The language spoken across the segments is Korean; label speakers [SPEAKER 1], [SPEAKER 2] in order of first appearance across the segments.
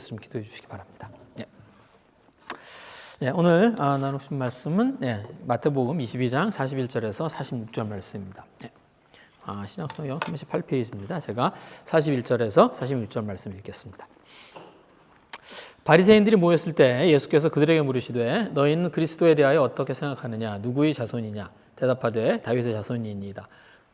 [SPEAKER 1] 좀 기도해 주시기 바랍니다. 오늘 나누신 말씀은 마태복음 22장 41절에서 46절 말씀입니다. 신약성경 38페이지입니다. 제가 41절에서 46절 말씀 읽겠습니다. 바리새인들이 모였을 때 예수께서 그들에게 물으시되 너희는 그리스도에 대하여 어떻게 생각하느냐? 누구의 자손이냐? 대답하되 다윗의 자손이니이다.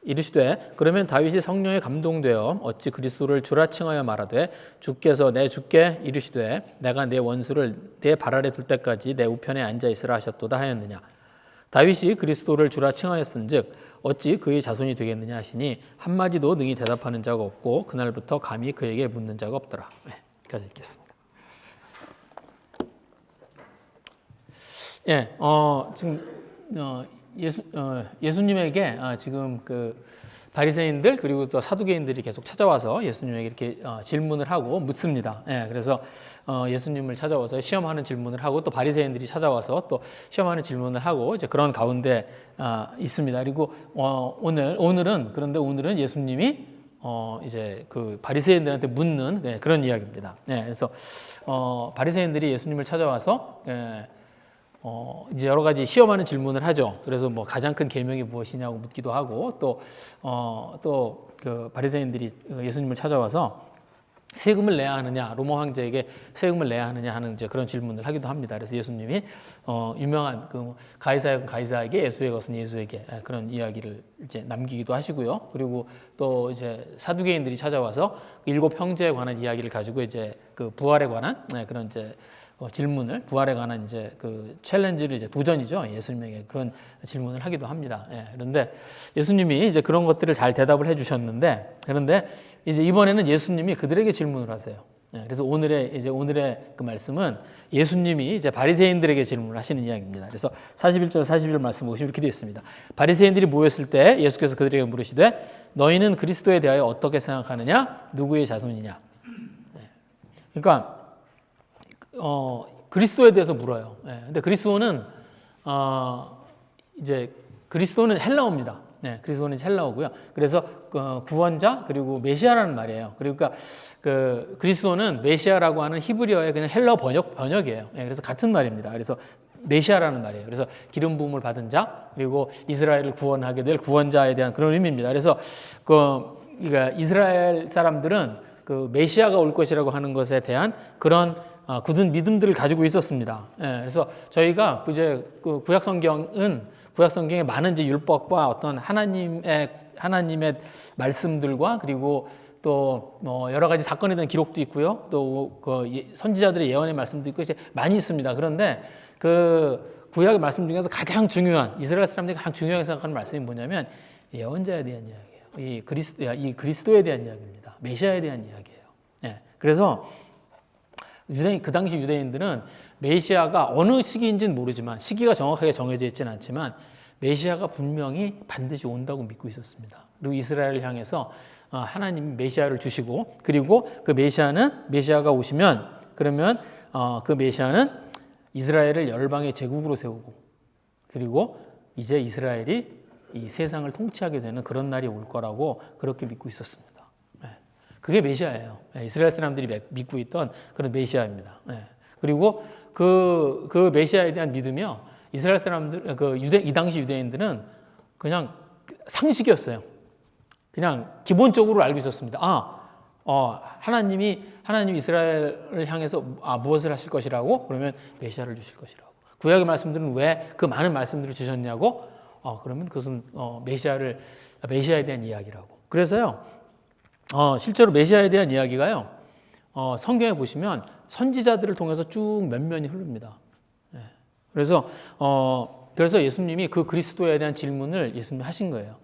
[SPEAKER 1] 이르시되 그러면 다윗이 성령에 감동되어 어찌 그리스도를 주라 칭하여 말하되 주께서 내 주께 이르시되 내가 내 원수를 내 발 아래 둘 때까지 내 우편에 앉아 있으라 하셨도다 하였느냐? 다윗이 그리스도를 주라 칭하였은즉 어찌 그의 자손이 되겠느냐 하시니 한마디도 능히 대답하는 자가 없고 그날부터 감히 그에게 묻는 자가 없더라. 여기까지 읽겠습니다. 지금 예수님에게 지금 그 바리새인들 그리고 또 사두개인들이 계속 찾아와서 예수님에게 이렇게 질문을 하고 묻습니다. 그래서 예수님을 찾아와서 시험하는 질문을 하고 또 바리새인들이 찾아와서 또 시험하는 질문을 하고 이제 그런 가운데 있습니다. 그리고 오늘은 예수님이 이제 그 바리새인들한테 묻는 그런 이야기입니다. 그래서 바리새인들이 예수님을 찾아와서 이제 여러 가지 시험하는 질문을 하죠. 그래서 뭐 가장 큰 계명이 무엇이냐고 묻기도 하고 또 그 바리새인들이 예수님을 찾아와서 세금을 내야 하느냐, 로마 황제에게 세금을 내야 하느냐 하는 이제 그런 질문을 하기도 합니다. 그래서 예수님이 유명한 그 가이사의 가이사에게 예수의 것은 예수에게 그런 이야기를 이제 남기기도 하시고요. 그리고 또 이제 사두개인들이 찾아와서 7 형제에 관한 이야기를 가지고 이제 그 부활에 관한 그런 이제 질문을 부활에 관한 이제 그 챌린지를 이제 도전이죠. 예수님에게 그런 질문을 하기도 합니다. 그런데 예수님이 이제 그런 것들을 잘 대답을 해주셨는데 그런데 이제 이번에는 예수님이 그들에게 질문을 하세요. 그래서 오늘의 그 말씀은 예수님이 이제 바리새인들에게 질문을 하시는 이야기입니다. 그래서 41절 41절 말씀 보시면 이렇게 되어 있습니다. 바리새인들이 모였을 때 예수께서 그들에게 물으시되 너희는 그리스도에 대하여 어떻게 생각하느냐? 누구의 자손이냐? 그러니까 그리스도에 대해서 물어요. 근데 그리스도는 그리스도는 헬라어입니다. 그리스도는 헬라어고요. 그래서 구원자 그리고 메시아라는 말이에요. 그러니까 그 그리스도는 메시아라고 하는 히브리어의 그냥 헬라어 번역이에요. 그래서 같은 말입니다. 그래서 메시아라는 말이에요. 그래서 기름 부음을 받은 자 그리고 이스라엘을 구원하게 될 구원자에 대한 그런 의미입니다. 그래서 그러니까 이스라엘 사람들은 그 메시아가 올 것이라고 하는 것에 대한 그런 굳은 믿음들을 가지고 있었습니다. 그래서 저희가 이제 그 구약 성경에 많은 이제 율법과 어떤 하나님의 말씀들과 그리고 또 여러 가지 사건에 대한 기록도 있고요. 또 그 선지자들의 예언의 말씀도 있고 이제 많이 있습니다. 그런데 그 구약의 말씀 중에서 가장 중요한 이스라엘 사람들이 가장 중요하게 생각하는 말씀이 뭐냐면 예언자에 대한 이야기예요. 이 그리스도에 대한 이야기입니다. 메시아에 대한 이야기예요. 그래서 그 당시 유대인들은 메시아가 어느 시기인지는 모르지만 시기가 정확하게 정해져 있지는 않지만 메시아가 분명히 반드시 온다고 믿고 있었습니다. 그리고 이스라엘을 향해서 하나님이 메시아를 주시고 그리고 그 메시아가 오시면 그러면 그 메시아는 이스라엘을 열방의 제국으로 세우고 그리고 이제 이스라엘이 이 세상을 통치하게 되는 그런 날이 올 거라고 그렇게 믿고 있었습니다. 그게 메시아예요. 이스라엘 사람들이 믿고 있던 그런 메시아입니다. 그리고 그 메시아에 대한 믿음이요. 이스라엘 사람들, 이 당시 유대인들은 그냥 상식이었어요. 그냥 기본적으로 알고 있었습니다. 하나님이 이스라엘을 향해서 무엇을 하실 것이라고? 그러면 메시아를 주실 것이라고. 구약의 말씀들은 왜 그 많은 말씀들을 주셨냐고? 그러면 그것은 메시아에 대한 이야기라고. 그래서요. 실제로 메시아에 대한 이야기가요. 성경에 보시면 선지자들을 통해서 쭉 면면이 흐릅니다. 그래서 예수님이 그 그리스도에 대한 질문을 예수님이 하신 거예요.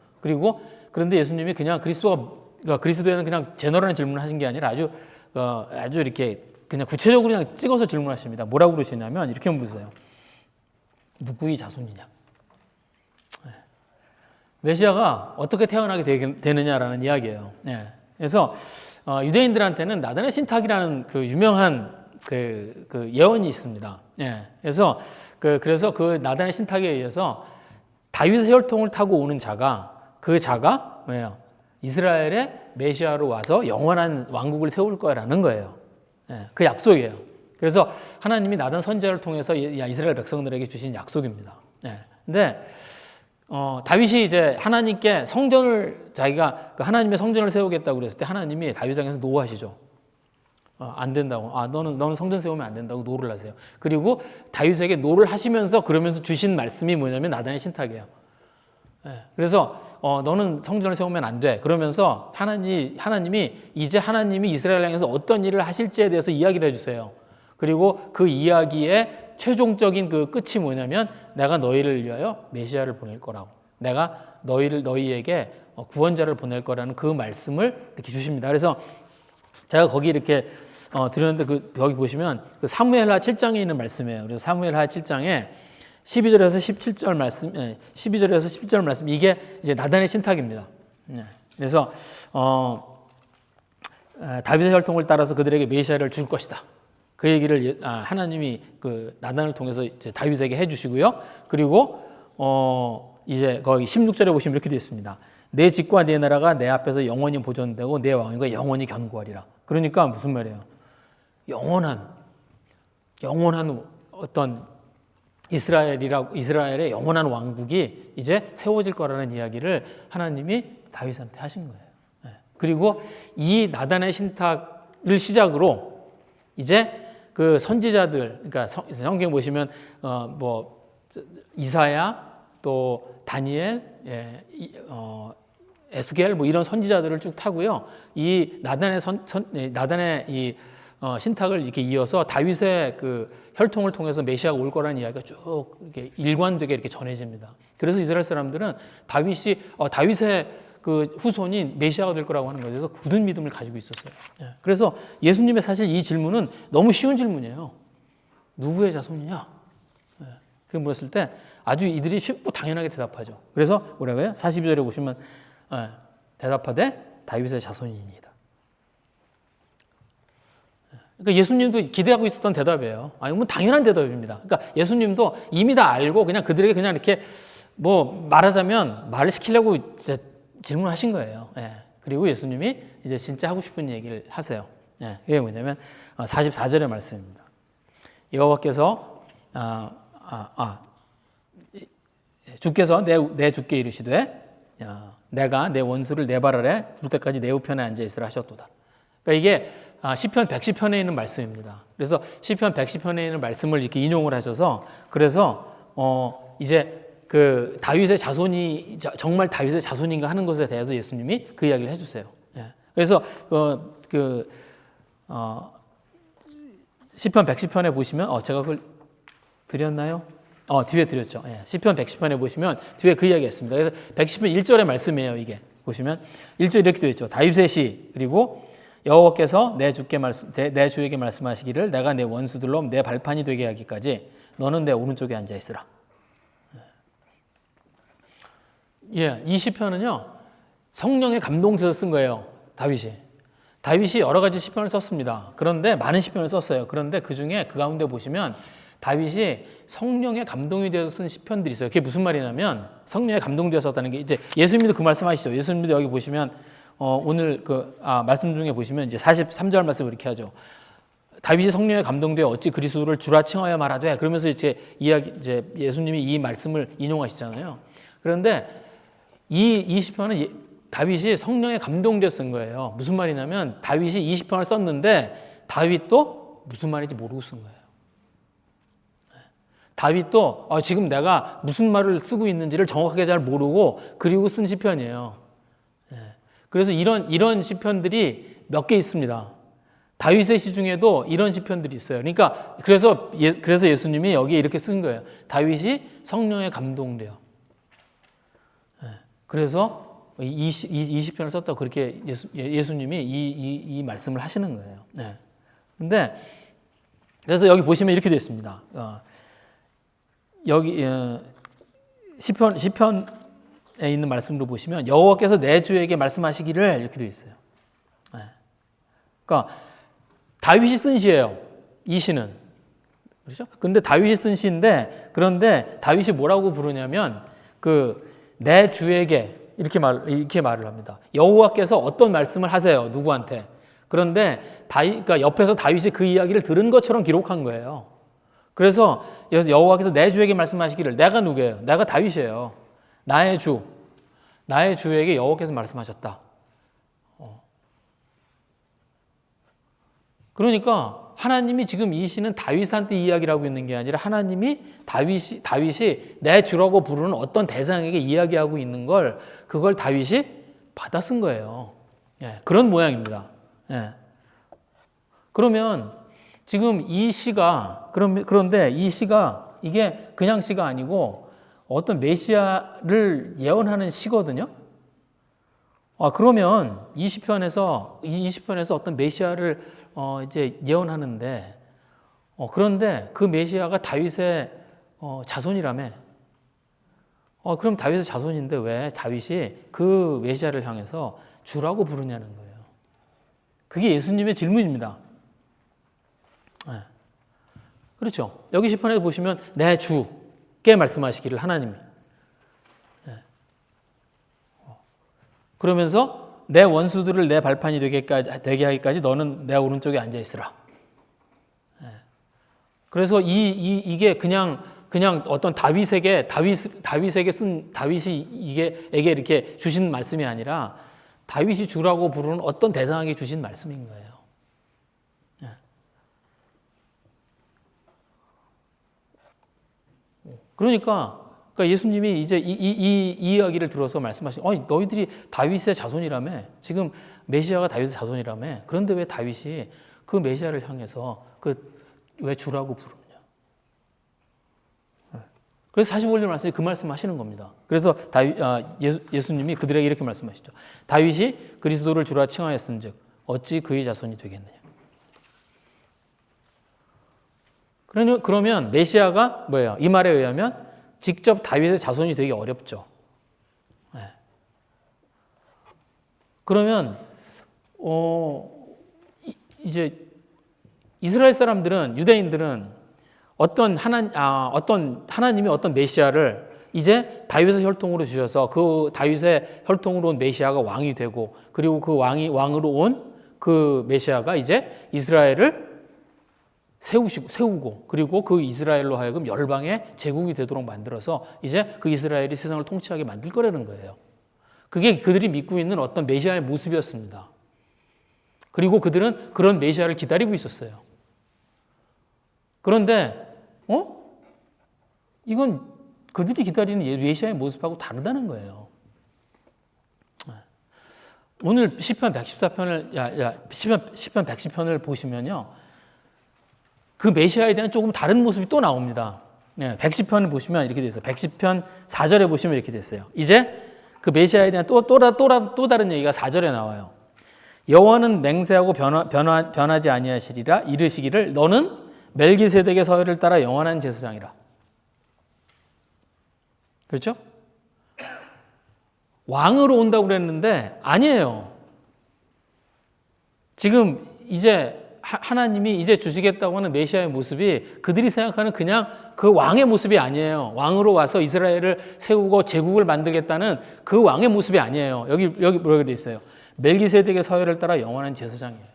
[SPEAKER 1] 그런데 예수님이 그냥 그리스도에 대한 그냥 제너럴한 질문을 하신 게 아니라 아주 이렇게 그냥 구체적으로 그냥 찍어서 질문하십니다. 뭐라고 그러시냐면 이렇게 물으세요. 누구의 자손이냐? 메시아가 어떻게 태어나게 되느냐라는 이야기예요. 그래서 유대인들한테는 나단의 신탁이라는 그 유명한 그 예언이 있습니다. 그래서 그 나단의 신탁에 의해서 다윗의 혈통을 타고 오는 자가 뭐예요? 이스라엘의 메시아로 와서 영원한 왕국을 세울 거라는 거예요. 그 약속이에요. 그래서 하나님이 나단 선지자를 통해서 이스라엘 백성들에게 주신 약속입니다. 근데 다윗이 이제 하나님께 성전을 자기가 하나님의 성전을 세우겠다고 그랬을 때 하나님이 다윗을 향해서 노하시죠. 안 된다고. 너는 성전 세우면 안 된다고 노를 하세요. 그리고 다윗에게 노를 하시면서 그러면서 주신 말씀이 뭐냐면 나단의 신탁이에요. 그래서 너는 성전을 세우면 안 돼. 그러면서 하나님이 이제 하나님이 이스라엘 향해서 어떤 일을 하실지에 대해서 이야기를 해주세요. 그리고 그 이야기의 최종적인 그 끝이 뭐냐면 내가 너희를 위하여 메시아를 보낼 거라고. 내가 너희에게 구원자를 보낼 거라는 그 말씀을 이렇게 주십니다. 그래서 제가 거기 이렇게 드렸는데 거기 보시면 그 사무엘하 7장에 있는 말씀이에요. 그래서 사무엘하 7장에 12절에서 17절 말씀, 12절에서 17절 말씀 이게 이제 나단의 신탁입니다. 그래서 다윗의 혈통을 따라서 그들에게 메시아를 줄 것이다. 그 얘기를 하나님이 그 나단을 통해서 이제 다윗에게 해주시고요. 그리고 이제 거기 16절에 보시면 이렇게 되어 있습니다. 내 집과 내 나라가 내 앞에서 영원히 보존되고 내 왕위가 영원히 견고하리라. 그러니까 무슨 말이에요? 영원한 어떤 이스라엘의 영원한 왕국이 이제 세워질 거라는 이야기를 하나님이 다윗한테 하신 거예요. 그리고 이 나단의 신탁을 시작으로 이제 그 선지자들, 그러니까 성경 보시면 이사야 또 다니엘, 에스겔 뭐 이런 선지자들을 쭉 타고요. 이 나단의 이 신탁을 이렇게 이어서 다윗의 그 혈통을 통해서 메시아가 올 거라는 이야기가 쭉 이렇게 일관되게 이렇게 전해집니다. 그래서 이스라엘 사람들은 다윗의 그 후손이 메시아가 될 거라고 하는 것에서 굳은 믿음을 가지고 있었어요. 그래서 예수님의 사실 이 질문은 너무 쉬운 질문이에요. 누구의 자손이냐? 그게 물었을 때 아주 이들이 쉽고 당연하게 대답하죠. 그래서 뭐라고요? 42절에 보시면 대답하되 다윗의 자손이니이다. 그러니까 예수님도 기대하고 있었던 대답이에요. 이건 당연한 대답입니다. 그러니까 예수님도 이미 다 알고 그냥 그들에게 그냥 이렇게 뭐 말하자면 말을 시키려고 이제 질문하신 거예요. 그리고 예수님이 이제 진짜 하고 싶은 얘기를 하세요. 이게 뭐냐면 44절의 말씀입니다. 여호와께서 주께서 내 주께 이르시되 내가 내 원수를 내 발 아래 둘 때까지 내 우편에 앉아 있으라 하셨도다. 그러니까 이게 시편 110편에 있는 말씀입니다. 그래서 시편 110편에 있는 말씀을 이렇게 인용을 하셔서 그래서 이제 그 다윗의 자손이 정말 다윗의 자손인가 하는 것에 대해서 예수님이 그 이야기를 해주세요. 그래서 시편 110편에 보시면 제가 그걸 드렸나요? 뒤에 드렸죠. 시편 110편에 보시면 뒤에 그 이야기했습니다. 그래서 110편 1절의 말씀이에요. 이게 보시면 1절 이렇게 되어 있죠. 다윗의 시 그리고 여호와께서 내 주에게 말씀하시기를 내가 내 원수들로 내 발판이 되게 하기까지 너는 내 오른쪽에 앉아 있으라. 이 시편은요 성령의 감동돼서 쓴 거예요. 다윗이 여러 가지 시편을 썼습니다. 그런데 많은 시편을 썼어요. 그런데 그 중에 그 가운데 보시면 다윗이 성령의 감동이 되어서 쓴 시편들이 있어요. 그게 무슨 말이냐면 성령의 감동되어서 썼다는 게 이제 예수님도 그 말씀하시죠. 예수님도 여기 보시면 오늘 말씀 중에 보시면 이제 43절 말씀을 이렇게 하죠. 다윗이 성령에 감동되어 어찌 그리스도를 주라 칭하여 말하되 그러면서 이제 예수님이 이 말씀을 인용하시잖아요. 그런데 이 시편은 다윗이 성령에 감동되어 쓴 거예요. 무슨 말이냐면 다윗이 이 시편을 썼는데 다윗도 무슨 말인지 모르고 쓴 거예요. 다윗도 지금 내가 무슨 말을 쓰고 있는지를 정확하게 잘 모르고 그리고 쓴 시편이에요. 그래서 이런 시편들이 몇 개 있습니다. 다윗의 시 중에도 이런 시편들이 있어요. 그러니까 그래서 예수님이 여기에 이렇게 쓴 거예요. 다윗이 성령에 감동돼요. 그래서 이 시편을 썼다고 그렇게 예수님이 이 말씀을 하시는 거예요. 근데 그래서 여기 보시면 이렇게 되어 있습니다. 여기 시편에 있는 말씀으로 보시면 여호와께서 내 주에게 말씀하시기를 이렇게 되어 있어요. 그러니까 다윗이 쓴 시예요. 이 시는 그렇죠? 근데 다윗이 쓴 시인데 그런데 다윗이 뭐라고 부르냐면 내 주에게 이렇게 말을 합니다. 여호와께서 어떤 말씀을 하세요? 누구한테? 그런데 그러니까 옆에서 다윗이 그 이야기를 들은 것처럼 기록한 거예요. 그래서 여호와께서 내 주에게 말씀하시기를 내가 누구예요? 내가 다윗이에요. 나의 주에게 여호와께서 말씀하셨다. 그러니까 하나님이 지금 이 시는 다윗한테 이야기를 하고 있는 게 아니라 하나님이 다윗이 내 주라고 부르는 어떤 대상에게 이야기하고 있는 걸 그걸 다윗이 받아 쓴 거예요. 예, 그런 모양입니다. 예. 그러면 지금 이 시가 그런데 이 시가 이게 그냥 시가 아니고 어떤 메시아를 예언하는 시거든요. 그러면 20편에서 어떤 메시아를 이제 예언하는데 그런데 그 메시아가 다윗의 자손이라며. 그럼 다윗의 자손인데 왜 다윗이 그 메시아를 향해서 주라고 부르냐는 거예요. 그게 예수님의 질문입니다. 네. 그렇죠. 여기 시편에 보시면 내 주께 말씀하시기를 하나님이. 네. 그러면서 내 원수들을 내 발판이 되게 하기까지 너는 내 오른쪽에 앉아 있으라. 네. 그래서 이게 그냥 어떤 다윗이 이게에게 이렇게 주신 말씀이 아니라 다윗이 주라고 부르는 어떤 대상에게 주신 말씀인 거예요. 그러니까 예수님이 이제 이 이야기를 들어서 말씀하신, 너희들이 다윗의 자손이라며, 지금 메시아가 다윗의 자손이라며, 그런데 왜 다윗이 그 메시아를 향해서 왜 주라고 부르느냐. 그래서 45절 말씀이 그 말씀하시는 겁니다. 그래서 예수님이 그들에게 이렇게 말씀하시죠. 다윗이 그리스도를 주라 칭하였은즉 어찌 그의 자손이 되겠느냐. 그러면 메시아가 뭐예요? 이 말에 의하면 직접 다윗의 자손이 되기 어렵죠. 네. 그러면 이제 이스라엘 사람들은, 유대인들은 어떤 하나님이 어떤 메시아를 이제 다윗의 혈통으로 주셔서 그 다윗의 혈통으로 온 메시아가 왕이 되고, 그리고 그 왕으로 온 그 메시아가 이제 이스라엘을 세우고, 그리고 그 이스라엘로 하여금 열방의 제국이 되도록 만들어서 이제 그 이스라엘이 세상을 통치하게 만들 거라는 거예요. 그게 그들이 믿고 있는 어떤 메시아의 모습이었습니다. 그리고 그들은 그런 메시아를 기다리고 있었어요. 그런데 이건 그들이 기다리는 메시아의 모습하고 다르다는 거예요. 오늘 시편 114편을 시편 110편을 보시면요, 그 메시아에 대한 조금 다른 모습이 또 나옵니다. 110편을 보시면 이렇게 돼 있어요. 110편 4절에 보시면 이렇게 됐어요. 이제 그 메시아에 대한 또 다른 얘기가 4절에 나와요. 여호와는 맹세하고 변하지 아니하시리라. 이르시기를 너는 멜기세덱의 서열을 따라 영원한 제사장이라. 그렇죠? 왕으로 온다고 그랬는데 아니에요. 지금 이제 하나님이 이제 주시겠다고 하는 메시아의 모습이 그들이 생각하는 그냥 그 왕의 모습이 아니에요. 왕으로 와서 이스라엘을 세우고 제국을 만들겠다는 그 왕의 모습이 아니에요. 여기 뭐라고 되어 있어요? 멜기세덱의 서열을 따라 영원한 제사장이에요.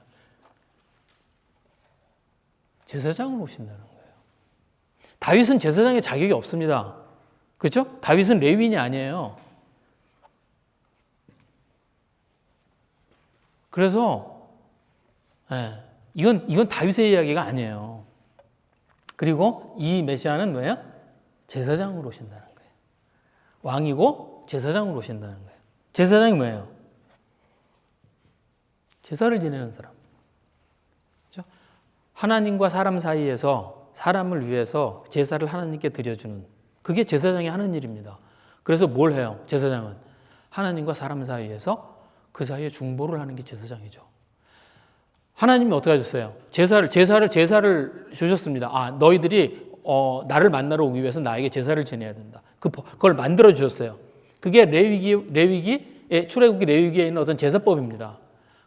[SPEAKER 1] 제사장으로 오신다는 거예요. 다윗은 제사장의 자격이 없습니다. 그렇죠? 다윗은 레위인이 아니에요. 그래서 이건 다윗의 이야기가 아니에요. 그리고 이 메시아는 뭐예요? 제사장으로 오신다는 거예요. 왕이고 제사장으로 오신다는 거예요. 제사장이 뭐예요? 제사를 지내는 사람. 그렇죠? 하나님과 사람 사이에서 사람을 위해서 제사를 하나님께 드려주는, 그게 제사장이 하는 일입니다. 그래서 뭘 해요? 제사장은 하나님과 사람 사이에서 그 사이에 중보를 하는 게 제사장이죠. 하나님이 어떻게 하셨어요? 제사를 주셨습니다. 너희들이 나를 만나러 오기 위해서 나에게 제사를 지내야 된다. 그걸 만들어 주셨어요. 그게 출애굽기 레위기에 있는 어떤 제사법입니다.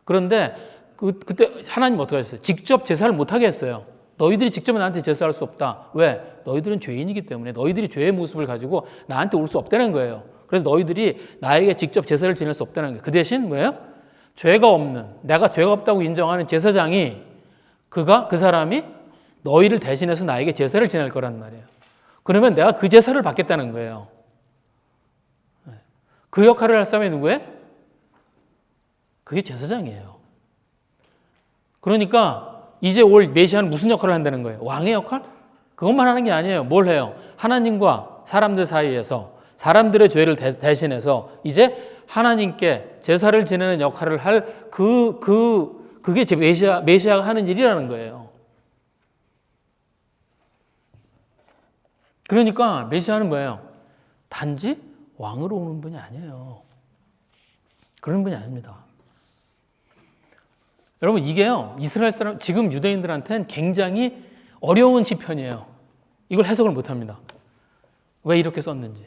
[SPEAKER 1] 그런데 그때 하나님 어떻게 하셨어요? 직접 제사를 못 하게 했어요. 너희들이 직접 나한테 제사할 수 없다. 왜? 너희들은 죄인이기 때문에, 너희들이 죄의 모습을 가지고 나한테 올 수 없다는 거예요. 그래서 너희들이 나에게 직접 제사를 지낼 수 없다는 거예요. 그 대신 뭐예요? 죄가 없는, 내가 죄가 없다고 인정하는 제사장이 그 사람이 너희를 대신해서 나에게 제사를 지낼 거란 말이에요. 그러면 내가 그 제사를 받겠다는 거예요. 그 역할을 할 사람이 누구예요? 그게 제사장이에요. 그러니까 이제 올 메시아는 무슨 역할을 한다는 거예요? 왕의 역할? 그것만 하는 게 아니에요. 뭘 해요? 하나님과 사람들 사이에서 사람들의 죄를 대신해서 이제 하나님께 제사를 지내는 역할을 할 그게 메시아가 하는 일이라는 거예요. 그러니까 메시아는 뭐예요? 단지 왕으로 오는 분이 아니에요. 그런 분이 아닙니다. 여러분 이게요, 이스라엘 사람, 지금 유대인들한테는 굉장히 어려운 시편이에요. 이걸 해석을 못 합니다. 왜 이렇게 썼는지.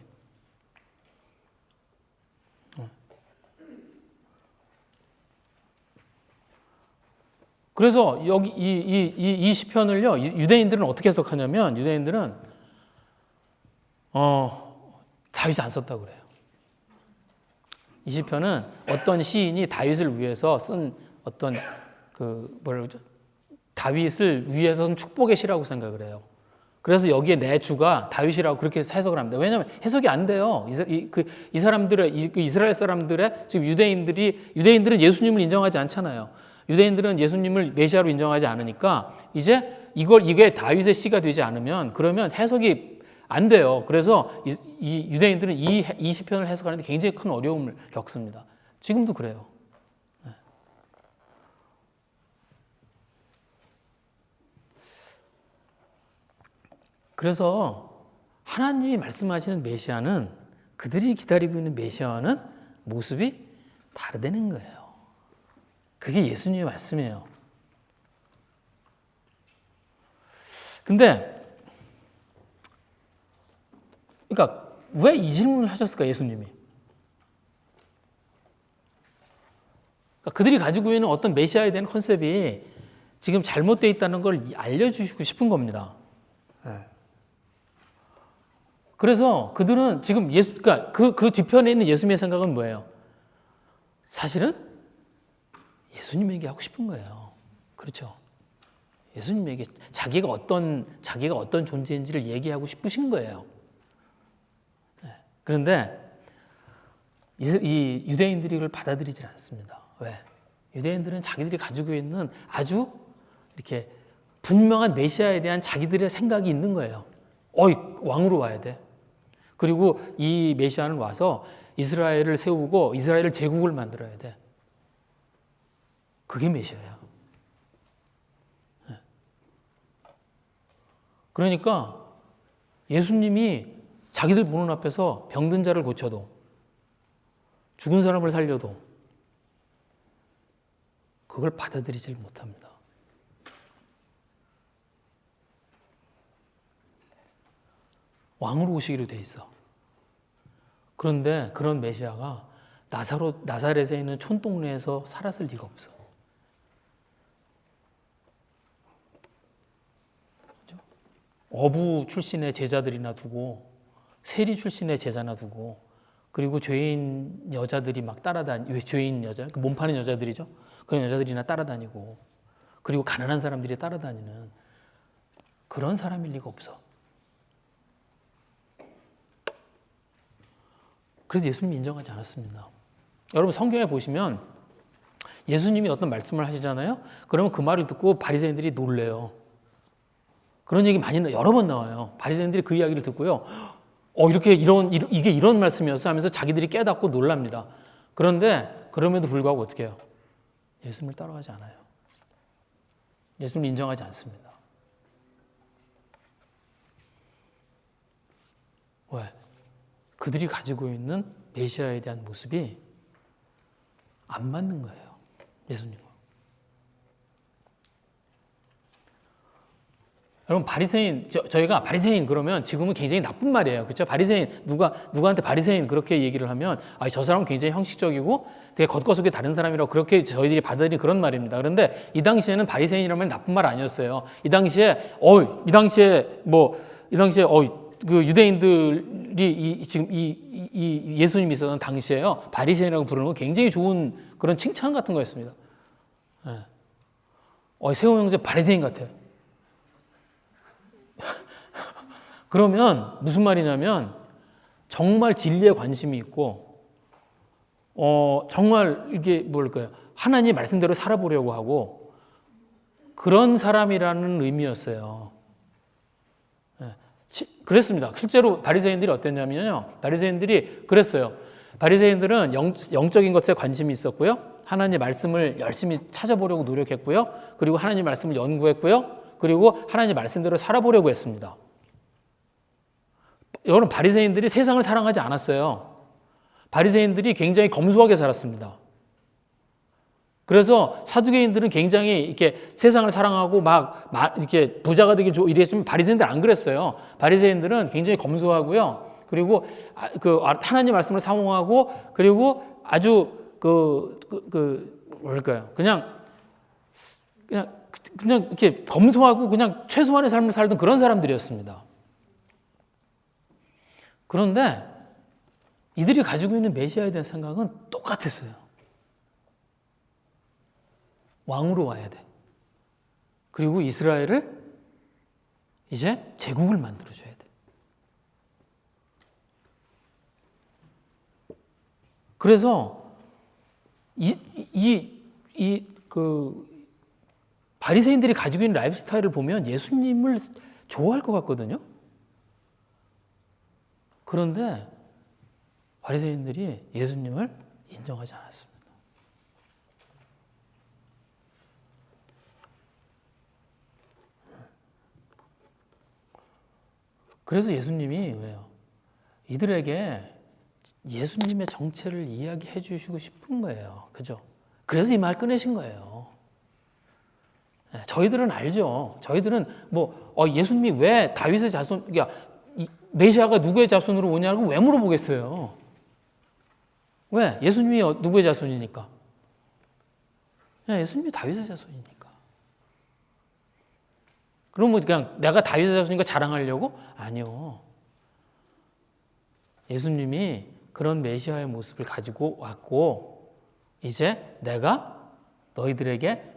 [SPEAKER 1] 그래서 여기 이 시편을요, 유대인들은 어떻게 해석하냐면, 유대인들은 다윗이 안 썼다고 그래요. 이 시편은 어떤 시인이 다윗을 위해서 쓴 어떤 다윗을 위해서 쓴 축복의 시라고 생각을 해요. 그래서 여기에 내 주가 다윗이라고 그렇게 해석을 합니다. 왜냐하면 해석이 안 돼요. 이 사람들의 이스라엘 사람들의 지금 유대인들은 예수님을 인정하지 않잖아요. 유대인들은 예수님을 메시아로 인정하지 않으니까 이제 이게 다윗의 시가 되지 않으면 그러면 해석이 안 돼요. 그래서 이 유대인들은 이 시편을 해석하는데 굉장히 큰 어려움을 겪습니다. 지금도 그래요. 그래서 하나님이 말씀하시는 메시아는 그들이 기다리고 있는 메시아와는 모습이 다르다는 거예요. 그게 예수님의 말씀이에요. 근데 그러니까 왜 이 질문을 하셨을까, 예수님이? 그러니까 그들이 가지고 있는 어떤 메시아에 대한 컨셉이 지금 잘못되어 있다는 걸 알려주시고 싶은 겁니다. 그래서 그들은 지금 그러니까 그 뒤편에 있는 예수님의 생각은 뭐예요? 사실은 예수님에게 하고 싶은 거예요. 그렇죠? 예수님에게 자기가 어떤 존재인지를 얘기하고 싶으신 거예요. 그런데 이 유대인들이 이걸 받아들이지 않습니다. 왜? 유대인들은 자기들이 가지고 있는 아주 이렇게 분명한 메시아에 대한 자기들의 생각이 있는 거예요. 왕으로 와야 돼. 그리고 이 메시아는 와서 이스라엘을 세우고 이스라엘을 제국을 만들어야 돼. 그게 메시아야. 그러니까 예수님이 자기들 보는 앞에서 병든 자를 고쳐도 죽은 사람을 살려도 그걸 받아들이질 못합니다. 왕으로 오시기로 돼 있어. 그런데 그런 메시아가 나사렛에 있는 촌동네에서 살았을 리가 없어. 그렇죠? 어부 출신의 제자들이나 두고, 세리 출신의 제자나 두고, 그리고 죄인 여자들이 막 죄인 여자, 몸 파는 여자들이죠. 그런 여자들이나 따라다니고, 그리고 가난한 사람들이 따라다니는 그런 사람일 리가 없어. 그래서 예수님이 인정하지 않았습니다. 여러분 성경에 보시면 예수님이 어떤 말씀을 하시잖아요. 그러면 그 말을 듣고 바리새인들이 놀래요. 그런 얘기 여러 번 나와요. 바리새인들이 그 이야기를 듣고요. 이게 이런 말씀이었어 하면서 자기들이 깨닫고 놀랍니다. 그런데 그럼에도 불구하고 어떻게 해요? 예수님을 따라가지 않아요. 예수님을 인정하지 않습니다. 왜? 그들이 가지고 있는 메시아에 대한 모습이 안 맞는 거예요. 예수님과. 여러분 저희가 바리새인 그러면 지금은 굉장히 나쁜 말이에요. 그렇죠? 바리새인 누구한테 바리새인 그렇게 얘기를 하면 저 사람은 굉장히 형식적이고 되게 겉거속이 다른 사람이라고 그렇게 저희들이 받아들이는 그런 말입니다. 그런데 이 당시에는 바리새인이라는 말이 나쁜 말 아니었어요. 이 당시에 그 유대인들이 지금 이 예수님이 있었던 당시에요. 바리새인이라고 부르는 건 굉장히 좋은 그런 칭찬 같은 거였습니다. 세호 형제 바리새인 같아. 그러면 무슨 말이냐면 정말 진리에 관심이 있고 정말 이게 뭘까요? 하나님 말씀대로 살아보려고 하고 그런 사람이라는 의미였어요. 그랬습니다. 실제로 바리새인들이 어땠냐면요. 바리새인들이 그랬어요. 바리새인들은 영적인 것에 관심이 있었고요. 하나님의 말씀을 열심히 찾아보려고 노력했고요. 그리고 하나님의 말씀을 연구했고요. 그리고 하나님의 말씀대로 살아보려고 했습니다. 여러분, 바리새인들이 세상을 사랑하지 않았어요. 바리새인들이 굉장히 검소하게 살았습니다. 그래서 사두개인들은 굉장히 이렇게 세상을 사랑하고 막 이렇게 부자가 되기 이랬지만 바리새인들 안 그랬어요. 바리새인들은 굉장히 검소하고요. 그리고 하나님 말씀을 사모하고 그리고 아주 뭐랄까요? 그냥 이렇게 검소하고 그냥 최소한의 삶을 살던 그런 사람들이었습니다. 그런데 이들이 가지고 있는 메시아에 대한 생각은 똑같았어요. 왕으로 와야 돼. 그리고 이스라엘을 이제 제국을 만들어줘야 돼. 그래서 바리새인들이 가지고 있는 라이프 스타일을 보면 예수님을 좋아할 것 같거든요. 그런데 바리새인들이 예수님을 인정하지 않았습니다. 그래서 예수님이 왜요? 이들에게 예수님의 정체를 이야기해 주시고 싶은 거예요. 그죠? 그래서 이 말 꺼내신 거예요. 저희들은 알죠. 저희들은 예수님이 왜 다윗의 자손, 메시아가 누구의 자손으로 오냐고 왜 물어보겠어요? 왜? 예수님이 누구의 자손이니까? 예수님이 다윗의 자손이니까. 그럼 그냥 내가 다윗의 자손이니까 자랑하려고? 아니요. 예수님이 그런 메시아의 모습을 가지고 왔고 이제 내가 너희들에게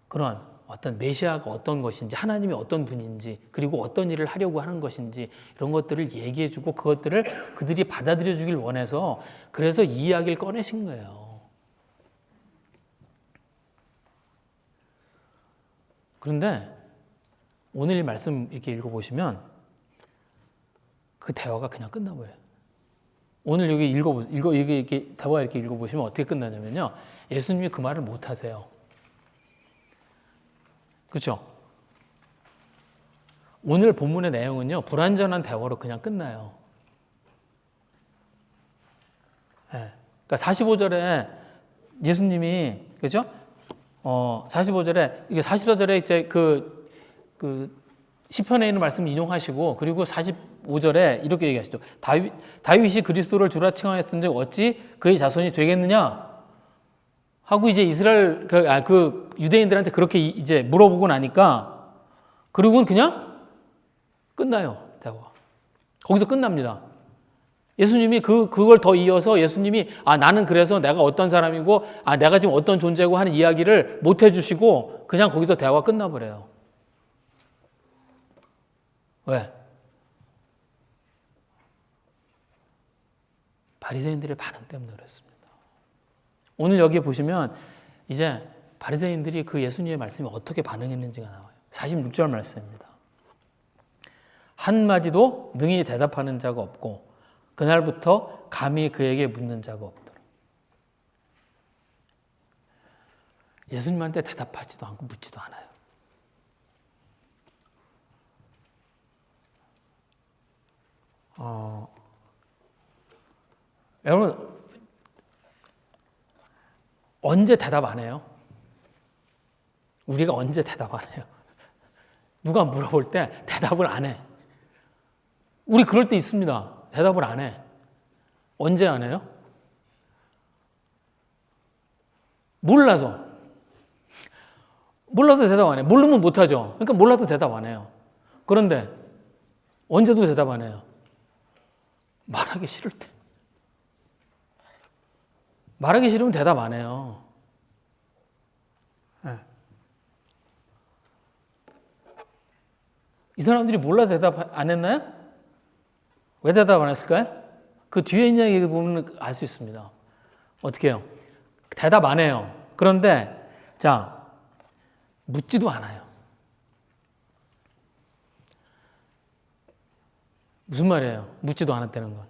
[SPEAKER 1] 그런 어떤 메시아가 어떤 것인지 하나님이 어떤 분인지 그리고 어떤 일을 하려고 하는 것인지 이런 것들을 얘기해주고 그것들을 그들이 받아들여 주길 원해서 그래서 이 이야기를 꺼내신 거예요. 그런데 오늘 이 말씀 이렇게 읽어보시면 그 대화가 그냥 끝나버려요. 오늘 여기 이렇게 대화 이렇게 읽어보시면 어떻게 끝나냐면요. 예수님이 그 말을 못 하세요. 그렇죠? 오늘 본문의 내용은요. 불완전한 대화로 그냥 끝나요. 그러니까 45절에 예수님이 그죠? 45절에 이게 44절에 이제 그 시편에 있는 말씀 인용하시고 그리고 45절에 이렇게 얘기하시죠. 다윗이 그리스도를 주라 칭하였은즉 어찌 그의 자손이 되겠느냐? 하고 이제 이스라엘 그 유대인들한테 그렇게 이제 물어보고 나니까 그리고는 그냥 끝나요. 대화. 거기서 끝납니다. 예수님이 그걸 더 이어서 예수님이 나는 그래서 내가 어떤 사람이고 내가 지금 어떤 존재고 하는 이야기를 못 해주시고 그냥 거기서 대화가 끝나버려요. 왜? 바리새인들의 반응 때문에 그렇습니다. 오늘 여기 보시면 이제 바리새인들이 그 예수님의 말씀에 어떻게 반응했는지가 나와요. 46절 말씀입니다. 한마디도 능히 대답하는 자가 없고 그날부터 감히 그에게 묻는 자가 없도록. 예수님한테 대답하지도 않고 묻지도 않아요. 여러분 언제 대답 안 해요? 우리가 언제 대답 안 해요? 누가 물어볼 때 대답을 안 해. 우리 그럴 때 있습니다. 대답을 안 해. 언제 안 해요? 몰라서 대답 안 해. 모르면 못 하죠. 그러니까 몰라도 대답 안 해요. 그런데 언제도 대답 안 해요? 말하기 싫을 때. 말하기 싫으면 대답 안 해요. 네. 이 사람들이 몰라서 대답 안 했나요? 왜 대답 안 했을까요? 그 뒤에 있는 얘기 보면 알 수 있습니다. 어떻게 해요? 대답 안 해요. 그런데 자, 묻지도 않아요. 무슨 말이에요? 묻지도 않았다는 건.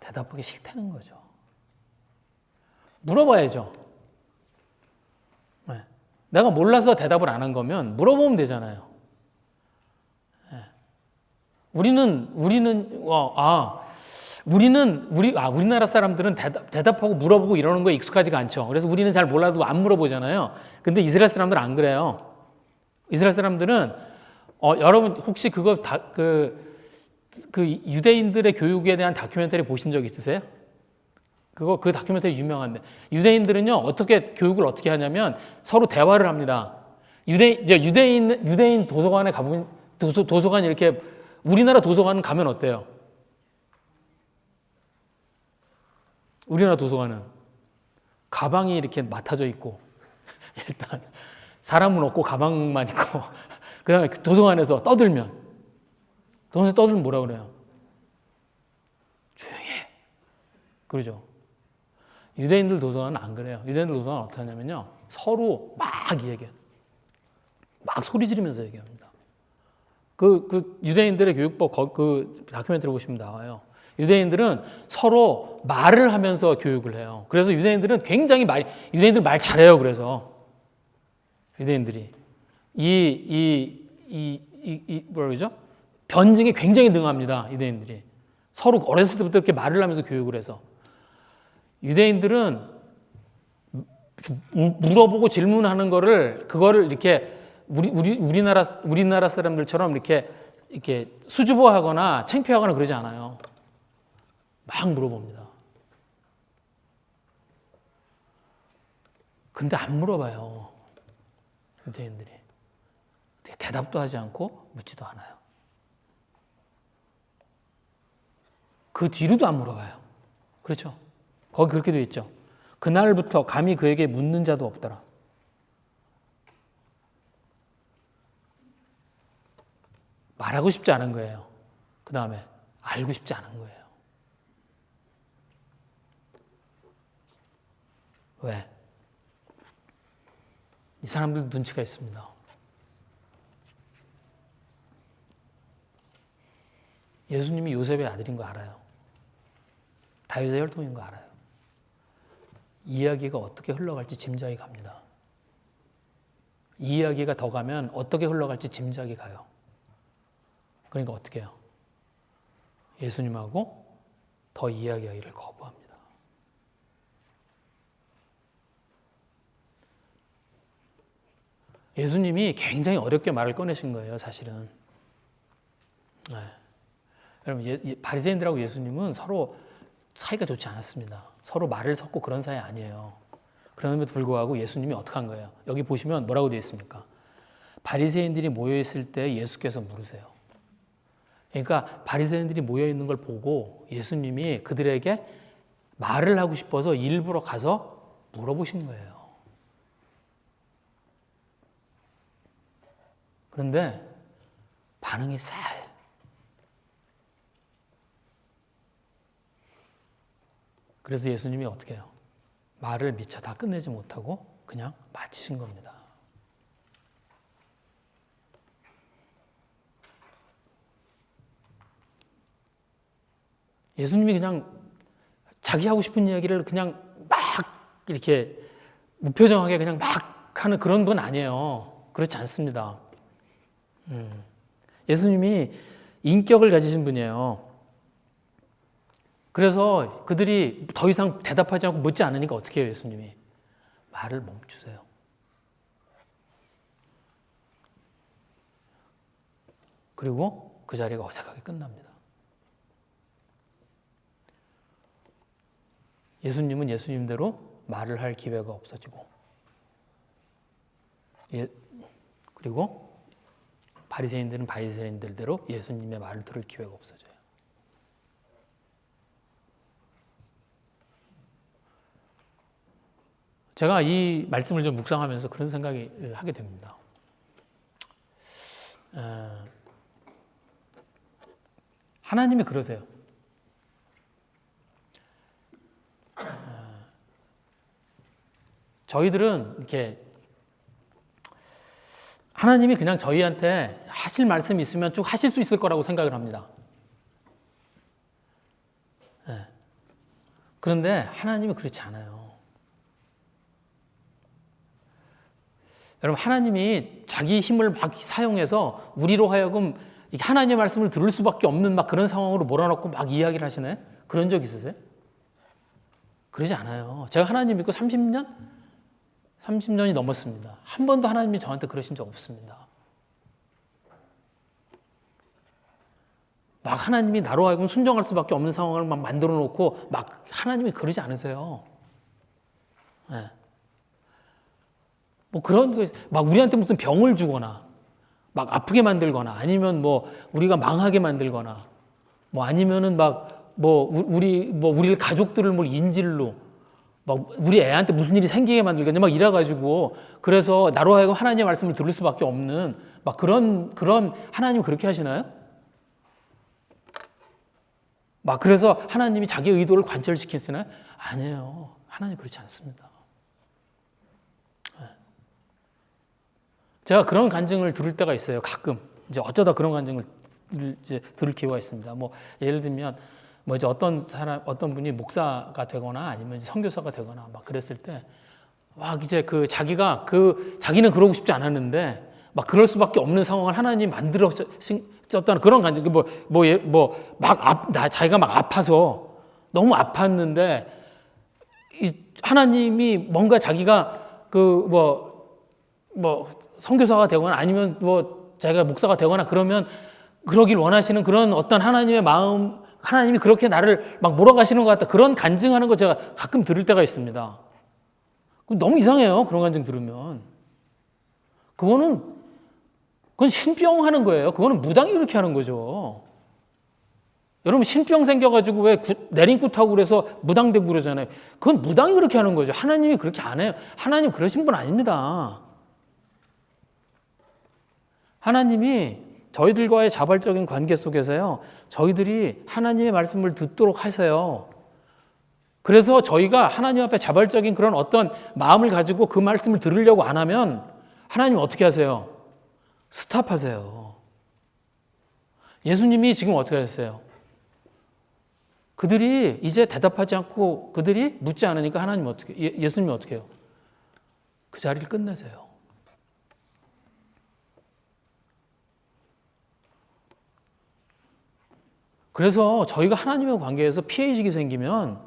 [SPEAKER 1] 대답하기 싫다는 거죠. 물어봐야죠. 네. 내가 몰라서 대답을 안 한 거면 물어보면 되잖아요. 네. 우리나라 사람들은 대답하고 물어보고 이러는 거에 익숙하지가 않죠. 그래서 우리는 잘 몰라도 안 물어보잖아요. 근데 이스라엘 사람들은 안 그래요. 이스라엘 사람들은 여러분 혹시 그 유대인들의 교육에 대한 다큐멘터리 보신 적 있으세요? 그 다큐멘터리 유명한데 유대인들은요 어떻게 교육을 어떻게 하냐면 서로 대화를 합니다. 유대인 도서관에 가보면 도서관 이렇게 우리나라 도서관은 가면 어때요? 우리나라 도서관은 가방이 이렇게 맡아져 있고 일단 사람은 없고 가방만 있고 그다음에 도서관에서 떠들면 뭐라 그래요? 조용히 해. 그러죠. 유대인들 도서관은 안 그래요. 유대인들 도서관은 어떻게 하냐면요. 서로 막 얘기해요. 막 소리 지르면서 얘기합니다. 그 유대인들의 교육법 그 다큐멘터리 보시면 나와요. 유대인들은 서로 말을 하면서 교육을 해요. 그래서 유대인들은 유대인들 말 잘해요. 그래서 유대인들이 뭐라 그러죠? 변증에 굉장히 능합니다. 유대인들이 서로 어렸을 때부터 이렇게 말을 하면서 교육을 해서 유대인들은 물어보고 질문하는 그거를 이렇게 우리나라 사람들처럼 이렇게 수줍어하거나 창피하거나 그러지 않아요. 막 물어봅니다. 근데 안 물어봐요. 유대인들이. 대답도 하지 않고 묻지도 않아요. 그 뒤로도 안 물어봐요. 그렇죠? 거기 그렇게 되어 있죠. 그날부터 감히 그에게 묻는 자도 없더라. 말하고 싶지 않은 거예요. 그 다음에 알고 싶지 않은 거예요. 왜? 이 사람들 눈치가 있습니다. 예수님이 요셉의 아들인 거 알아요. 다윗의 혈통인 거 알아요. 이야기가 어떻게 흘러갈지 짐작이 갑니다. 이 이야기가 더 가면 어떻게 흘러갈지 짐작이 가요. 그러니까 어떻게 해요? 예수님하고 더 이야기하기를 거부합니다. 예수님이 굉장히 어렵게 말을 꺼내신 거예요, 사실은. 네. 여러분, 바리새인들하고 예수님은 서로 사이가 좋지 않았습니다. 서로 말을 섞고 그런 사이 아니에요. 그럼에도 불구하고 예수님이 어떻게 한 거예요? 여기 보시면 뭐라고 되어 있습니까? 바리새인들이 모여 있을 때 예수께서 물으세요. 그러니까 바리새인들이 모여 있는 걸 보고 예수님이 그들에게 말을 하고 싶어서 일부러 가서 물어보신 거예요. 그런데 반응이 싸해. 그래서 예수님이 어떻게 해요? 말을 미처 다 끝내지 못하고 그냥 마치신 겁니다. 예수님이 그냥 자기 하고 싶은 이야기를 그냥 막 이렇게 무표정하게 그냥 막 하는 그런 분 아니에요. 그렇지 않습니다. 예수님이 인격을 가지신 분이에요. 그래서 그들이 더 이상 대답하지 않고 묻지 않으니까 어떻게 해요, 예수님이? 말을 멈추세요. 그리고 그 자리가 어색하게 끝납니다. 예수님은 예수님대로 말을 할 기회가 없어지고, 그리고 바리새인들은 바리새인들대로 예수님의 말을 들을 기회가 없어져요. 제가 이 말씀을 좀 묵상하면서 그런 생각을 하게 됩니다. 하나님이 그러세요. 저희들은 이렇게 하나님이 그냥 저희한테 하실 말씀이 있으면 쭉 하실 수 있을 거라고 생각을 합니다. 그런데 하나님은 그렇지 않아요. 여러분, 하나님이 자기 힘을 막 사용해서 우리로 하여금 하나님의 말씀을 들을 수밖에 없는 막 그런 상황으로 몰아넣고 막 이야기를 하시네? 그런 적 있으세요? 그러지 않아요. 제가 하나님 믿고 30년이 넘었습니다. 한 번도 하나님이 저한테 그러신 적 없습니다. 막 하나님이 나로 하여금 순종할 수밖에 없는 상황을 막 만들어 놓고 막 하나님이 그러지 않으세요. 네. 뭐 그런 막 우리한테 무슨 병을 주거나 막 아프게 만들거나 아니면 뭐 우리가 망하게 만들거나 뭐 아니면은 막 뭐 우리 가족들을 뭐 인질로 막 우리 애한테 무슨 일이 생기게 만들겠냐 막 이래가지고 그래서 나로 하여금 하나님의 말씀을 들을 수밖에 없는 막 그런 하나님 그렇게 하시나요? 막 그래서 하나님이 자기 의도를 관철시키시나요? 아니에요. 하나님 그렇지 않습니다. 제가 그런 간증을 들을 때가 있어요. 가끔 이제 어쩌다 그런 간증을 이제 들을 기회가 있습니다. 뭐 예를 들면 뭐 이제 어떤 분이 목사가 되거나 아니면 선교사가 되거나 막 그랬을 때 막 이제 자기는 그러고 싶지 않았는데 막 그럴 수밖에 없는 상황을 하나님 만들었다는 그런 간증. 자기가 막 아파서 너무 아팠는데 하나님이 뭔가 자기가 선교사가 되거나 아니면 자기가 목사가 되거나 그러면 그러길 원하시는 그런 어떤 하나님의 마음, 하나님이 그렇게 나를 막 몰아가시는 것 같다. 그런 간증하는 거 제가 가끔 들을 때가 있습니다. 너무 이상해요. 그런 간증 들으면. 그건 신병하는 거예요. 그거는 무당이 그렇게 하는 거죠. 여러분 신병 생겨가지고 왜 내림구 타고 그래서 무당되고 그러잖아요. 그건 무당이 그렇게 하는 거죠. 하나님이 그렇게 안 해요. 하나님 그러신 분 아닙니다. 하나님이 저희들과의 자발적인 관계 속에서요, 저희들이 하나님의 말씀을 듣도록 하세요. 그래서 저희가 하나님 앞에 자발적인 그런 어떤 마음을 가지고 그 말씀을 들으려고 안 하면 하나님 어떻게 하세요? 스탑하세요. 예수님이 지금 어떻게 하셨어요? 그들이 이제 대답하지 않고 그들이 묻지 않으니까 하나님 예수님이 어떻게 해요? 그 자리를 끝내세요. 그래서 저희가 하나님의 관계에서 피해의식이 생기면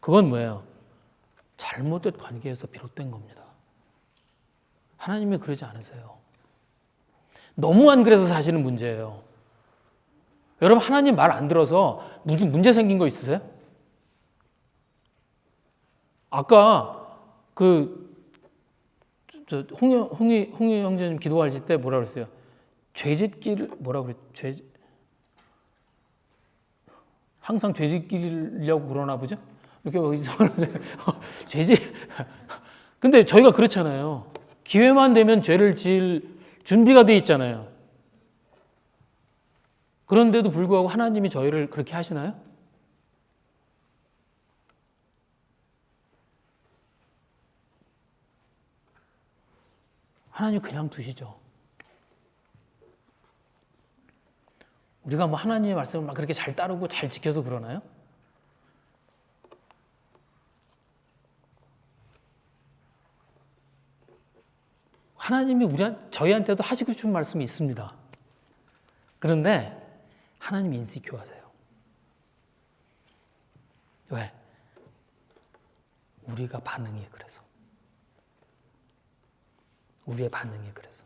[SPEAKER 1] 그건 뭐예요? 잘못된 관계에서 비롯된 겁니다. 하나님이 그러지 않으세요. 너무 안 그래서 사시는 문제예요. 여러분 하나님 말 안 들어서 무슨 문제 생긴 거 있으세요? 아까 홍희 형제님 기도하실 때 뭐라 그랬어요? 죄짓기를 뭐라 그랬죠? 항상 죄짓기려고 그러나 보죠? 이렇게 죄짓. 근데 저희가 그렇잖아요. 기회만 되면 죄를 지을 준비가 돼 있잖아요. 그런데도 불구하고 하나님이 저희를 그렇게 하시나요? 하나님 그냥 두시죠. 우리가 뭐 하나님의 말씀을 막 그렇게 잘 따르고 잘 지켜서 그러나요? 하나님이 저희한테도 하시고 싶은 말씀이 있습니다. 그런데 하나님이 인시큐하세요. 왜? 우리가 반응이 그래서. 우리의 반응이 그래서.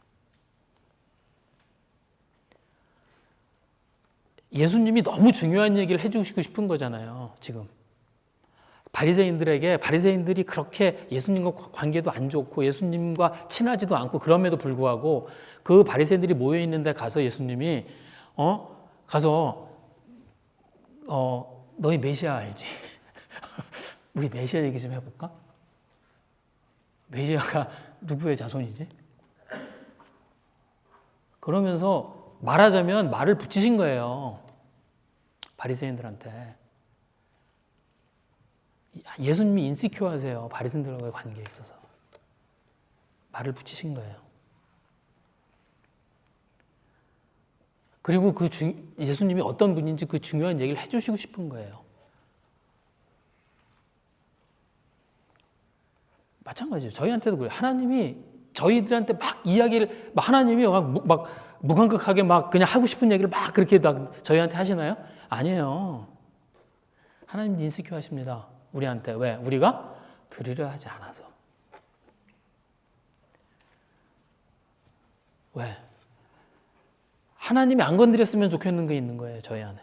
[SPEAKER 1] 예수님이 너무 중요한 얘기를 해주시고 싶은 거잖아요. 지금 바리새인들이 그렇게 예수님과 관계도 안 좋고 예수님과 친하지도 않고 그럼에도 불구하고 그 바리새인들이 모여 있는데 가서 예수님이 너희 메시아 알지? 우리 메시아 얘기 좀 해볼까? 메시아가 누구의 자손이지? 그러면서 말하자면 말을 붙이신 거예요. 바리새인들한테. 예수님이 인시큐어 하세요. 바리새인들과의 관계에 있어서. 말을 붙이신 거예요. 그리고 예수님이 어떤 분인지 그 중요한 얘기를 해주시고 싶은 거예요. 마찬가지예요. 저희한테도 그래요. 하나님이 저희들한테 막 이야기를, 하나님이 막 무감각하게 막 그냥 하고 싶은 얘기를 막 그렇게 저희한테 하시나요? 아니에요. 하나님도 인시큐어 하십니다. 우리한테. 왜? 우리가 들으려 하지 않아서. 왜? 하나님이 안 건드렸으면 좋겠는 게 있는 거예요. 저희 안에.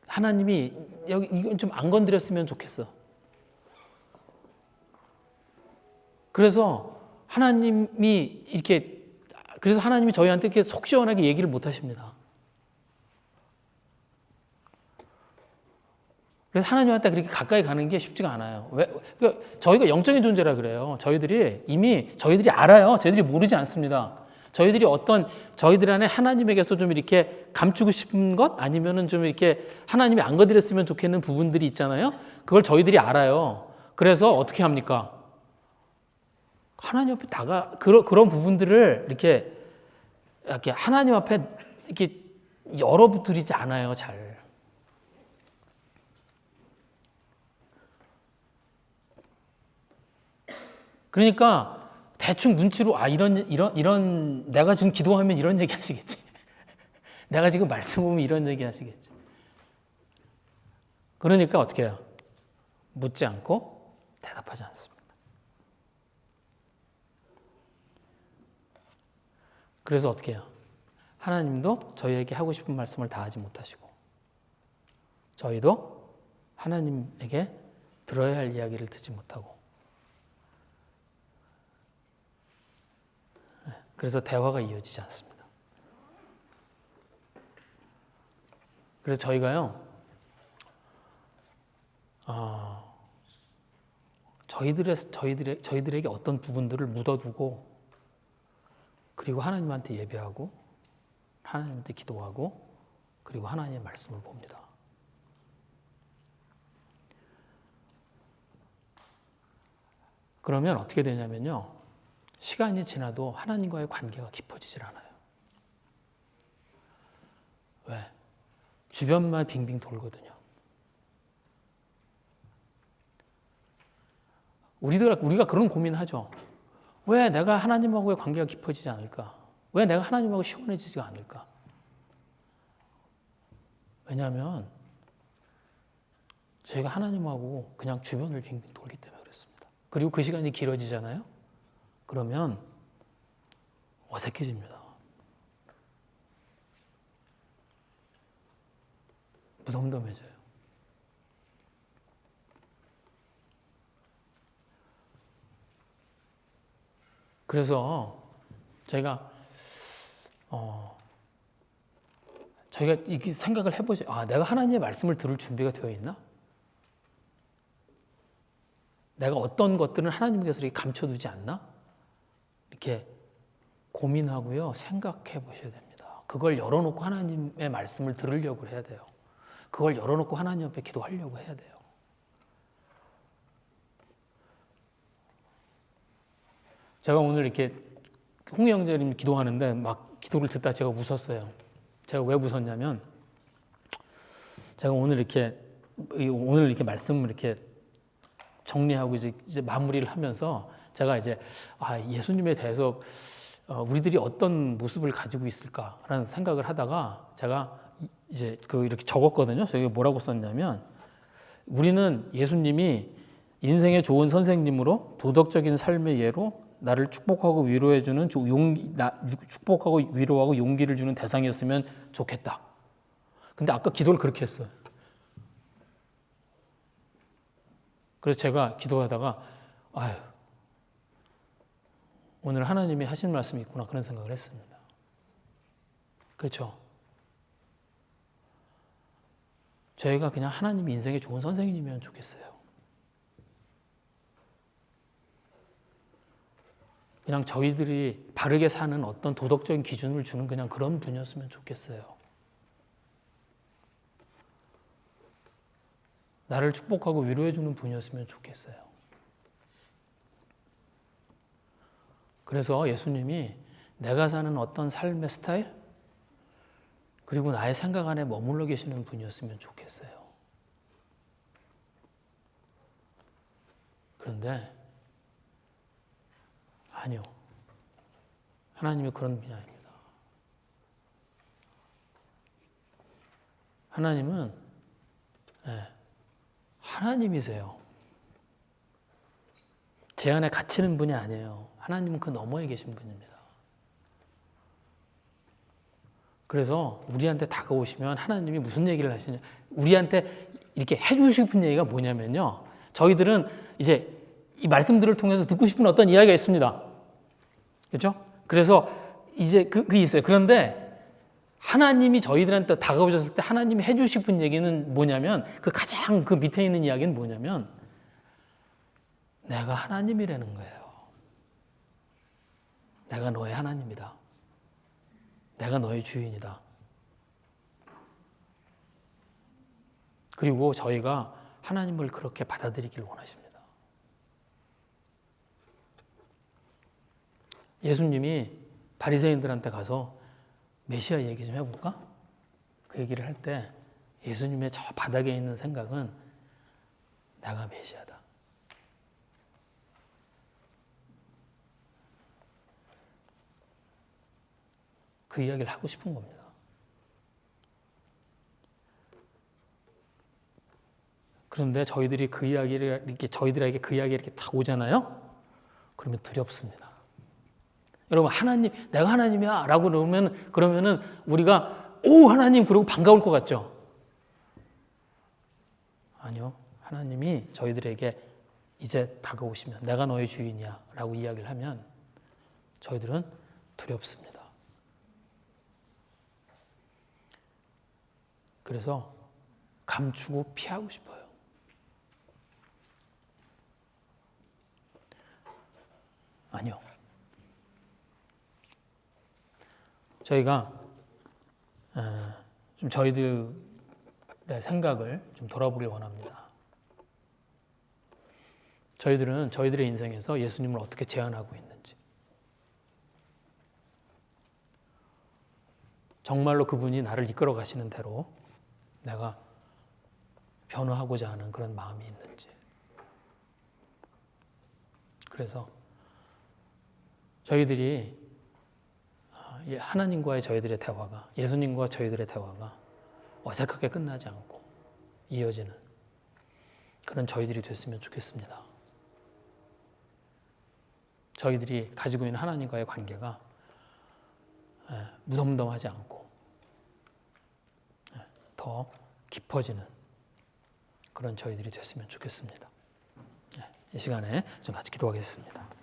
[SPEAKER 1] 하나님이 이건 좀 안 건드렸으면 좋겠어. 그래서 하나님이 저희한테 이렇게 속 시원하게 얘기를 못 하십니다. 그래서 하나님한테 그렇게 가까이 가는 게 쉽지가 않아요. 왜? 그러니까 저희가 영적인 존재라 그래요. 저희들이 알아요. 저희들이 모르지 않습니다. 저희들 안에 하나님에게서 좀 이렇게 감추고 싶은 것 아니면은 좀 이렇게 하나님이 안 건드렸으면 좋겠는 부분들이 있잖아요. 그걸 저희들이 알아요. 그래서 어떻게 합니까? 하나님 앞에 그런 부분들을 이렇게 하나님 앞에 이렇게 열어드리지 않아요, 잘. 그러니까 대충 눈치로 이런 내가 지금 기도하면 이런 얘기 하시겠지. 내가 지금 말씀 보면 이런 얘기 하시겠지. 그러니까 어떻게 해요? 묻지 않고 대답하지 않습니다. 그래서 어떻게 해요? 하나님도 저희에게 하고 싶은 말씀을 다 하지 못하시고 저희도 하나님에게 들어야 할 이야기를 듣지 못하고 그래서 대화가 이어지지 않습니다. 그래서 저희가요, 저희들에게 어떤 부분들을 묻어두고, 그리고 하나님한테 예배하고, 하나님한테 기도하고, 그리고 하나님의 말씀을 봅니다. 그러면 어떻게 되냐면요, 시간이 지나도 하나님과의 관계가 깊어지질 않아요. 왜? 주변만 빙빙 돌거든요. 우리가 그런 고민하죠. 왜 내가 하나님하고의 관계가 깊어지지 않을까? 왜 내가 하나님하고 시원해지지가 않을까? 왜냐하면 저희가 하나님하고 그냥 주변을 빙빙 돌기 때문에 그렇습니다. 그리고 그 시간이 길어지잖아요. 그러면 어색해집니다. 무덤덤해져요. 그래서 저희가 이 생각을 해보죠. 내가 하나님의 말씀을 들을 준비가 되어 있나? 내가 어떤 것들은 하나님께서 이렇게 감춰두지 않나? 이렇게 고민하고요, 생각해 보셔야 됩니다. 그걸 열어놓고 하나님의 말씀을 들으려고 해야 돼요. 그걸 열어놓고 하나님 앞에 기도하려고 해야 돼요. 제가 오늘 이렇게 홍 형제님 기도하는데 막 기도를 듣다 제가 웃었어요. 제가 왜 웃었냐면 제가 오늘 이렇게 말씀을 이렇게 정리하고 이제 마무리를 하면서 제가 이제 예수님에 대해서 우리들이 어떤 모습을 가지고 있을까라는 생각을 하다가 제가 이제 이렇게 적었거든요. 저기 뭐라고 썼냐면 우리는 예수님이 인생의 좋은 선생님으로 도덕적인 삶의 예로 나를 축복하고 위로해주는 축복하고 위로하고 용기를 주는 대상이었으면 좋겠다. 근데 아까 기도를 그렇게 했어요. 그래서 제가 기도하다가 오늘 하나님이 하신 말씀이 있구나 그런 생각을 했습니다. 그렇죠? 저희가 그냥 하나님이 인생의 좋은 선생님이면 좋겠어요. 그냥 저희들이 바르게 사는 어떤 도덕적인 기준을 주는 그냥 그런 분이었으면 좋겠어요. 나를 축복하고 위로해주는 분이었으면 좋겠어요. 그래서 예수님이 내가 사는 어떤 삶의 스타일, 그리고 나의 생각 안에 머물러 계시는 분이었으면 좋겠어요. 그런데 아니요. 하나님이 그런 분이 아닙니다. 하나님은 하나님이세요. 제 안에 갇히는 분이 아니에요. 하나님은 그 너머에 계신 분입니다. 그래서 우리한테 다가오시면 하나님이 무슨 얘기를 하시냐. 우리한테 이렇게 해주시고 싶은 얘기가 뭐냐면요. 저희들은 이제 이 말씀들을 통해서 듣고 싶은 어떤 이야기가 있습니다. 그렇죠? 그래서 이제 그게 있어요. 그런데 하나님이 저희들한테 다가오셨을 때 하나님이 해주시고 싶은 얘기는 뭐냐면 가장 그 밑에 있는 이야기는 뭐냐면 내가 하나님이라는 거예요. 내가 너의 하나님이다. 내가 너의 주인이다. 그리고 저희가 하나님을 그렇게 받아들이길 원하십니다. 예수님이 바리새인들한테 가서 메시아 얘기 좀 해볼까? 그 얘기를 할 때 예수님의 저 바닥에 있는 생각은 내가 메시아다. 그 이야기를 하고 싶은 겁니다. 그런데 저희들이 그 이야기를 이렇게 저희들에게 그 이야기가 이렇게 딱 오잖아요. 그러면 두렵습니다. 여러분 하나님 내가 하나님이야라고 그러면은 우리가 오 하나님 그러고 반가울 것 같죠? 아니요. 하나님이 저희들에게 이제 다가오시면 내가 너의 주인이야라고 이야기를 하면 저희들은 두렵습니다. 그래서 감추고 피하고 싶어요. 아니요. 저희가 좀 저희들의 생각을 좀 돌아보길 원합니다. 저희들은 저희들의 인생에서 예수님을 어떻게 제안하고 있는지, 정말로 그분이 나를 이끌어 가시는 대로 내가 변화하고자 하는 그런 마음이 있는지. 그래서 저희들이 하나님과의 저희들의 대화가, 예수님과 저희들의 대화가 어색하게 끝나지 않고 이어지는 그런 저희들이 됐으면 좋겠습니다. 저희들이 가지고 있는 하나님과의 관계가 무덤덤하지 않고 더 깊어지는 그런 저희들이 됐으면 좋겠습니다. 이 시간에 좀 같이 기도하겠습니다.